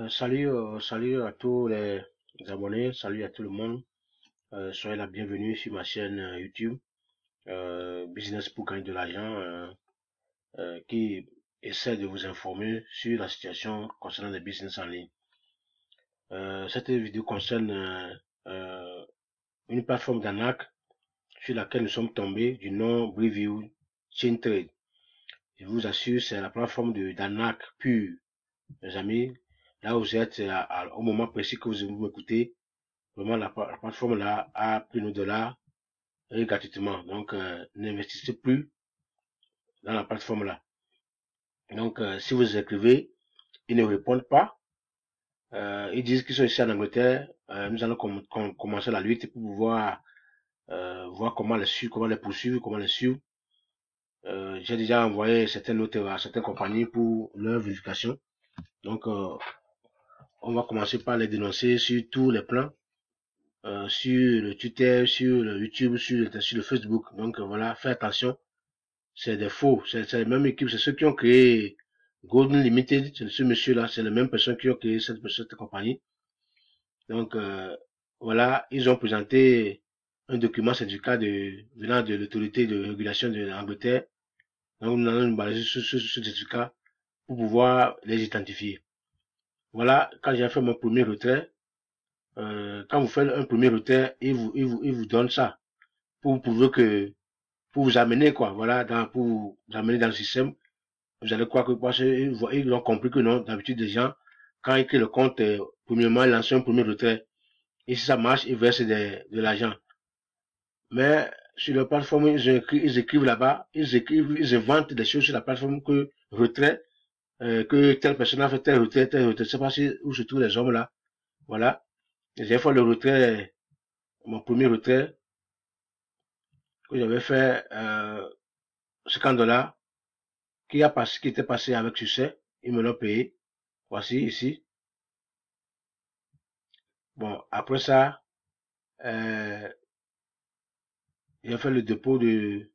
Salut à tous les abonnés, salut à tout le monde. Soyez la bienvenue sur ma chaîne YouTube, Business pour gagner de l'argent, qui essaie de vous informer sur la situation concernant les business en ligne. Cette vidéo concerne une plateforme d'arnaque sur laquelle nous sommes tombés du nom Review Chain Trade. Je vous assure, c'est la plateforme d'arnaque pure, mes amis. Là où vous êtes, au moment précis que vous m'écoutez, vraiment, la plateforme là a pris nos dollars gratuitement. Donc, n'investissez plus dans la plateforme là. Donc, si vous écrivez, ils ne répondent pas. Ils disent qu'ils sont ici en Angleterre. Nous allons commencer la lutte pour pouvoir voir comment les suivre, comment les poursuivre, comment les suivre. J'ai déjà envoyé certaines notes à certaines compagnies pour leur vérification. Donc, on va commencer par les dénoncer sur tous les plans. Sur le Twitter, sur le YouTube, sur le Facebook. Donc voilà, faites attention. C'est des faux. C'est la même équipe. C'est ceux qui ont créé Golden Limited. C'est ce monsieur-là. C'est les mêmes personnes qui ont créé cette compagnie. Donc voilà, ils ont présenté un document certificat venant de l'autorité de régulation de l'Angleterre. Donc nous allons nous baser sur ce certificat pour pouvoir les identifier. Voilà, quand j'ai fait mon premier retrait, quand vous faites un premier retrait, il vous donne ça pour prouver que, pour vous amener quoi, voilà, pour vous amener dans le système. Vous allez croire que parce qu'ils ont compris que non, d'habitude des gens, quand ils créent le compte, premièrement, ils lancent un premier retrait. Et si ça marche, ils versent de l'argent. Mais sur la plateforme, ils écrivent là-bas, ils inventent des choses sur la plateforme que retrait, que telle personne a fait tel retrait, tel retrait. Je sais pas si, où se trouvent les hommes là. Voilà. Et j'ai fait le retrait, mon premier retrait, que j'avais fait, 50 dollars, qui était passé avec succès. Ils me l'ont payé. Voici, ici. Bon, après ça, euh, j'ai fait le dépôt de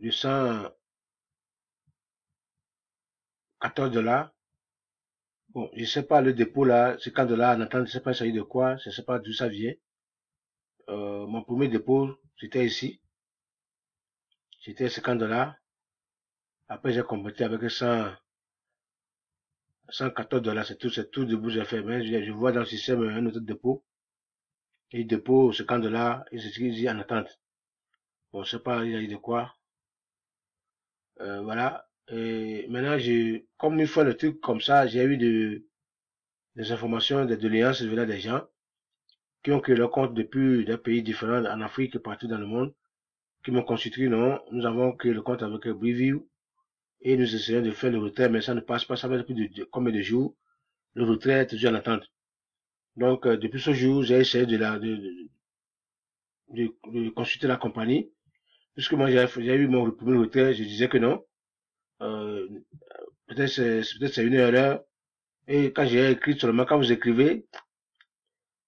114 dollars. Bon, je sais pas, le dépôt là, 50 dollars en attente, je sais pas il s'agit de quoi, je sais pas d'où ça vient. Mon premier dépôt, c'était ici. C'était 50 dollars. Après, j'ai complété avec 114 dollars. C'est tout debout que j'ai fait. Mais je vois dans le système un autre dépôt. Et dépôt 50 dollars, il s'écrit en attente. Bon, je sais pas, il s'agit de quoi. Voilà. Et maintenant, comme une fois le truc comme ça, j'ai eu des informations, des doléances venant des gens qui ont créé leur compte depuis des pays différents en Afrique et partout dans le monde, qui m'ont constitué, non, nous avons créé le compte avec Breview et nous essayons de faire le retrait, mais ça ne passe pas, ça va depuis combien de jours, le retrait est toujours en attente. Donc, depuis ce jour, j'ai essayé de consulter la compagnie, puisque moi j'ai eu mon premier retrait, je disais que non, euh, peut-être c'est une erreur, et quand j'ai écrit seulement, quand vous écrivez,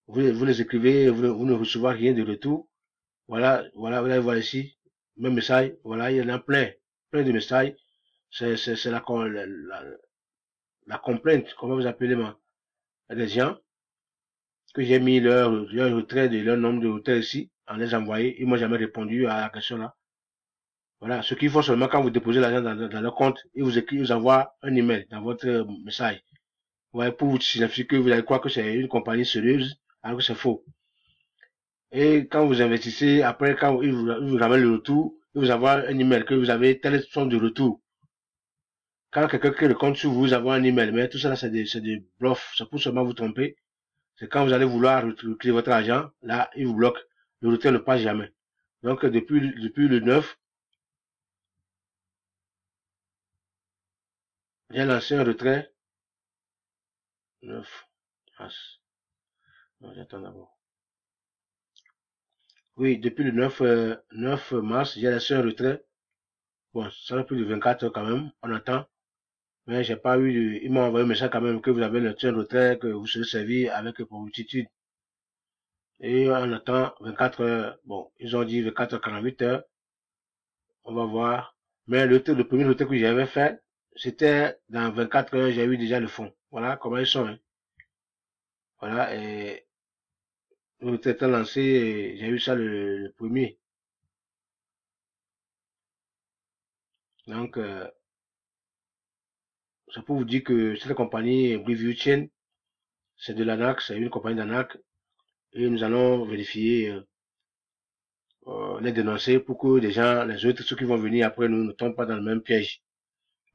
vous les écrivez, vous ne recevez rien de retour. Voilà, vous allez voir ici, même message, voilà, il y en a plein de messages. C'est la complainte, comment vous appelez moi, des gens, que j'ai mis leur retrait de leur nombre de retraits ici, en les envoyés, ils m'ont jamais répondu à la question là. Voilà, ce qu'il faut seulement quand vous déposez l'argent dans leur compte, ils vous envoient un email dans votre message. Ouais, pour vous signifier que vous allez croire que c'est une compagnie sérieuse, alors que c'est faux. Et quand vous investissez, après, quand ils vous ramènent le retour, ils vous envoient un email que vous avez telle somme de retour. Quand quelqu'un crée le compte sur vous, vous avez un email. Mais tout ça, c'est des bluffs. C'est pour seulement vous tromper. C'est quand vous allez vouloir retirer votre argent, là, ils vous bloquent. Le retrait ne passe jamais. Donc, depuis le 9, j'ai lancé un retrait. 9 mars. Non, j'attends d'abord. Oui, depuis le 9 mars, j'ai lancé un retrait. Bon, ça fait plus de 24 heures quand même. On attend. Mais j'ai pas eu ils m'ont envoyé un message quand même que vous avez le un retrait, que vous serez servi avec promptitude. Et on attend 24 heures. Bon, ils ont dit 24 heures, 48 heures. On va voir. Mais le premier retrait que j'avais fait, c'était dans 24 heures, j'ai eu déjà le fonds. Voilà comment ils sont. Hein. Voilà, et le retrait étant lancé, j'ai eu ça le premier. Donc, c'est pour vous dire que cette compagnie Review Chain, c'est de l'ANAC, c'est une compagnie d'ANAC, et nous allons vérifier, les dénoncer pour que les gens, les autres, ceux qui vont venir après nous, ne tombent pas dans le même piège.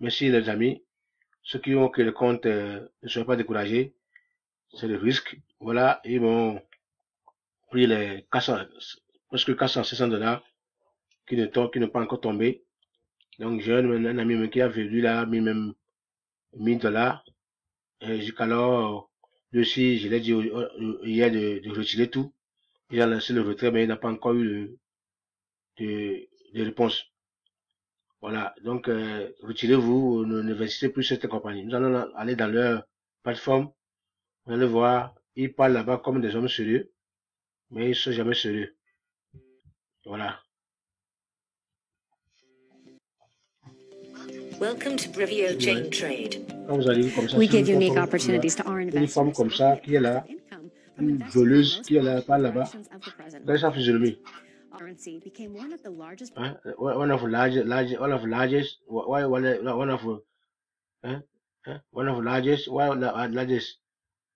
Merci les amis. Ceux qui ont que le compte ne soient pas découragés, c'est le risque. Voilà, ils m'ont pris les 400, presque 400 $, qui ne pas encore tombé. Donc j'ai un ami qui a vendu là, mis même 1000 $. Et jusqu'alors, lui aussi, je l'ai dit hier de retirer tout. Il a lancé le retrait, mais il n'a pas encore eu de réponse. Voilà, donc retirez-vous, n'investissez plus sur cette compagnie. Nous allons aller dans leur plateforme, vous allez voir, ils parlent là-bas comme des hommes sérieux, mais ils sont jamais sérieux. Voilà. Welcome to Brivio Chain Trade. Quand vous allez comme ça, We give unique opportunities to our une femme investors. comme ça qui est là, une voleuse qui est là, par là-bas, regardez sa physionomie. Hein? One of largest, one of largest,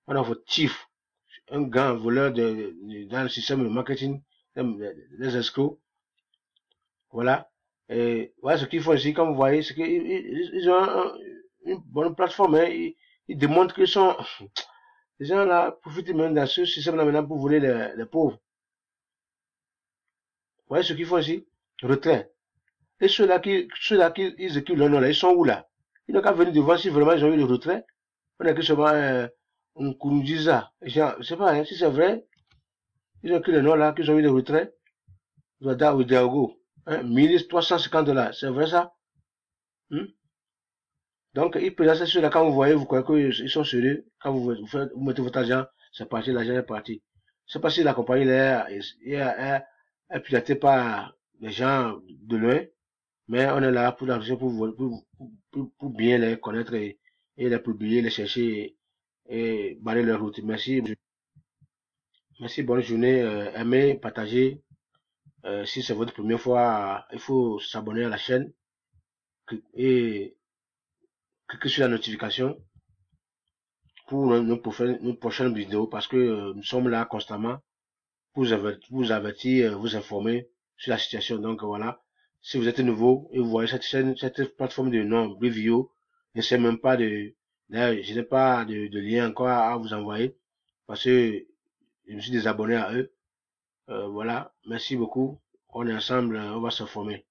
one of chief, un grand voleur dans le système de marketing, des escrocs. Voilà. Et voilà ce qu'ils font ici, comme vous voyez, c'est qu'ils ont une bonne plateforme. Hein. Ils démontrent qu'ils sont... Les gens là profitent même dans ce système-là maintenant pour voler les pauvres. Vous voyez ce qu'ils font ici? Retrait. Et ceux-là qui ils équipent leur nom là, ils sont où là? Ils n'ont qu'à venir devant si vraiment ils ont eu le retrait. On a que seulement un Kouroudiza. Je sais pas, hein, si c'est vrai, ils ont écrit le nom là, qu'ils ont eu le retrait. Ouada ou Diago. Hein, 1350 $. C'est vrai ça? Donc, ils présentent ceux-là, quand vous voyez, vous croyez qu'ils sont sérieux. Quand vous mettez votre argent, c'est parti, l'argent est parti. C'est pas si la compagnie est pilotée par les gens de loin, mais on est là pour pour bien les connaître et les publier, les chercher et barrer leur route. Merci. Merci, bonne journée. Aimez, partagez. Si c'est votre première fois, il faut s'abonner à la chaîne et cliquer sur la notification pour nos prochaines vidéos parce que nous sommes là constamment pour vous avertir, vous informer sur la situation. Donc voilà, si vous êtes nouveau et vous voyez cette chaîne, cette plateforme de nom Brivio, n'essayez même pas je n'ai pas de lien encore à vous envoyer parce que je me suis désabonné à eux. Voilà, merci beaucoup. On est ensemble, on va se former.